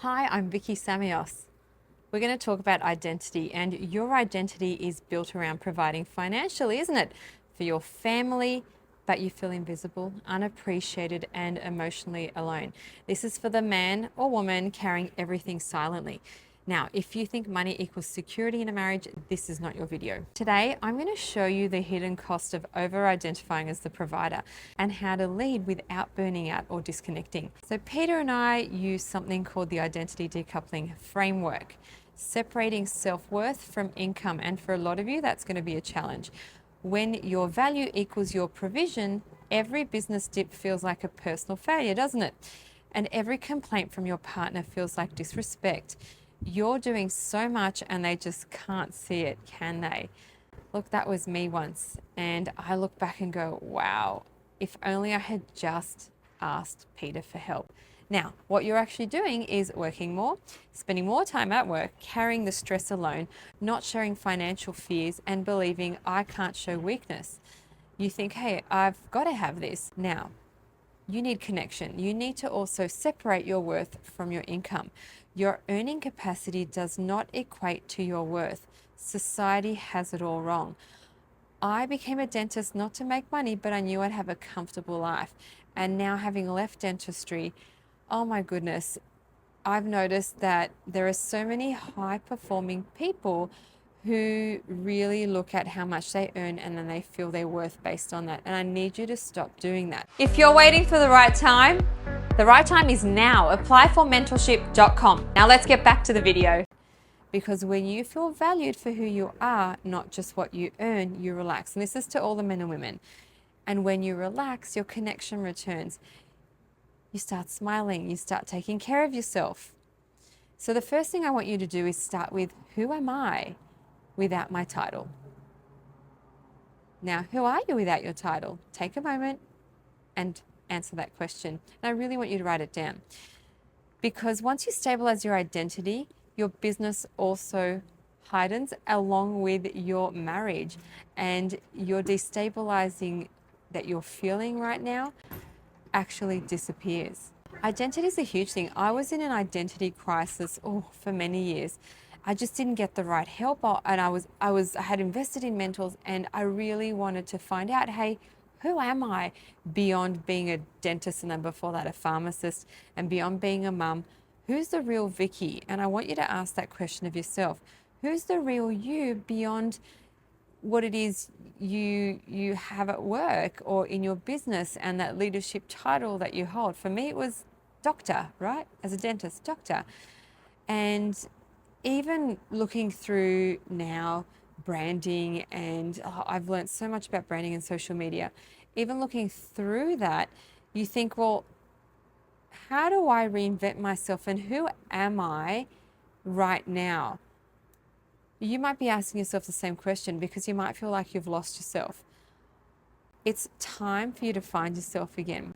Hi, I'm Vicky Samios. We're going to talk about identity, and your identity is built around providing financially, isn't it? For your family, but you feel invisible, unappreciated, and emotionally alone. This is for the man or woman carrying everything silently. Now, if you think money equals security in a marriage, this is not your video. Today, I'm going to show you the hidden cost of over-identifying as the provider and how to lead without burning out or disconnecting. So Peter and I use something called the identity decoupling framework, separating self-worth from income. And for a lot of you, that's going to be a challenge. When your value equals your provision, every business dip feels like a personal failure, doesn't it? And every complaint from your partner feels like disrespect. You're doing so much and they just can't see it, can they? Look, that was me once. And I look back and go, wow, if only I had just asked Peter for help. Now, what you're actually doing is working more, spending more time at work, carrying the stress alone, not sharing financial fears, and believing I can't show weakness. You think, hey, I've got to have this. Now, you need connection. You need to also separate your worth from your income. Your earning capacity does not equate to your worth. Society has it all wrong. I became a dentist not to make money, but I knew I'd have a comfortable life. And now, having left dentistry, oh my goodness, I've noticed that there are so many high performing people who really look at how much they earn and then they feel their worth based on that. And I need you to stop doing that. If you're waiting for the right time is now. Apply for mentorship.com. Now let's get back to the video. Because when you feel valued for who you are, not just what you earn, you relax. And this is to all the men and women. And when you relax, your connection returns. You start smiling, you start taking care of yourself. So the first thing I want you to do is start with, who am I without my title? Now, who are you without your title? Take a moment and answer that question. And I really want you to write it down. Because once you stabilize your identity, your business also heightens along with your marriage, and your destabilizing that you're feeling right now actually disappears. Identity is a huge thing. I was in an identity crisis for many years. I just didn't get the right help, and I had invested in mentors, and I really wanted to find out, hey, who am I beyond being a dentist and then before that a pharmacist, and beyond being a mum? Who's the real Vicky? And I want you to ask that question of yourself. Who's the real you beyond what it is you have at work or in your business and that leadership title that you hold? For me, it was doctor, right? As a dentist, doctor. And even looking through now branding, and I've learned so much about branding and social media. Even looking through that, you think, well, how do I reinvent myself and who am I right now? You might be asking yourself the same question because you might feel like you've lost yourself. It's time for you to find yourself again.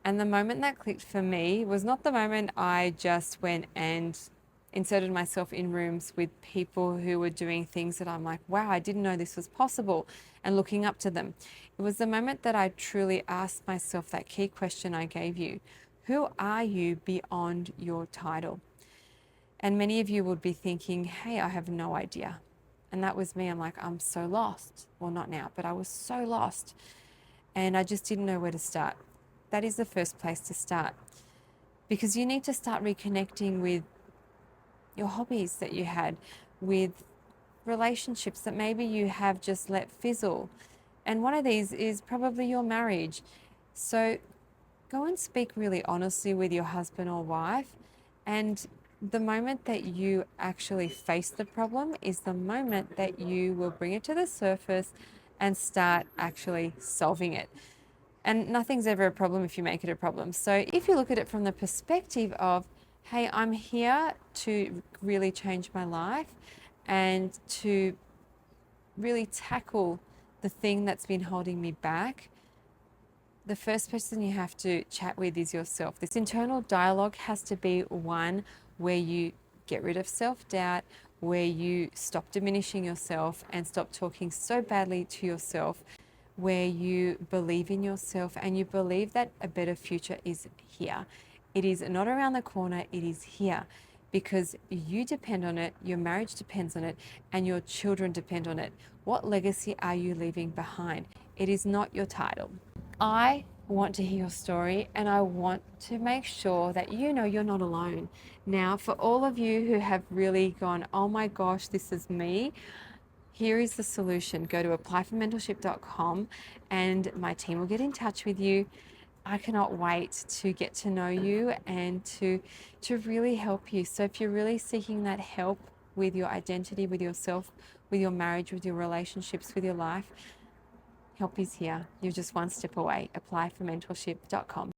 And the moment that clicked for me was not the moment I just went and inserted myself in rooms with people who were doing things that I'm like, wow, I didn't know this was possible, and looking up to them. It was the moment that I truly asked myself that key question I gave you. Who are you beyond your title? And many of you would be thinking, hey, I have no idea. And that was me. I'm like, I'm so lost. Well, not now, but I was so lost. And I just didn't know where to start. That is the first place to start. Because you need to start reconnecting with your hobbies that you had, with relationships that maybe you have just let fizzle. And one of these is probably your marriage. So go and speak really honestly with your husband or wife. And the moment that you actually face the problem is the moment that you will bring it to the surface and start actually solving it. And nothing's ever a problem if you make it a problem. So if you look at it from the perspective of, hey, I'm here to really change my life and to really tackle the thing that's been holding me back, the first person you have to chat with is yourself. This internal dialogue has to be one where you get rid of self-doubt, where you stop diminishing yourself and stop talking so badly to yourself, where you believe in yourself and you believe that a better future is here. It is not around the corner, it is here, because you depend on it, your marriage depends on it, and your children depend on it. What legacy are you leaving behind? It is not your title. I want to hear your story, and I want to make sure that you know you're not alone. Now, for all of you who have really gone, oh my gosh, this is me, here is the solution. Go to applyformentorship.com and my team will get in touch with you. I cannot wait to get to know you and to really help you. So if you're really seeking that help with your identity, with yourself, with your marriage, with your relationships, with your life, help is here. You're just one step away. Applyformentorship.com.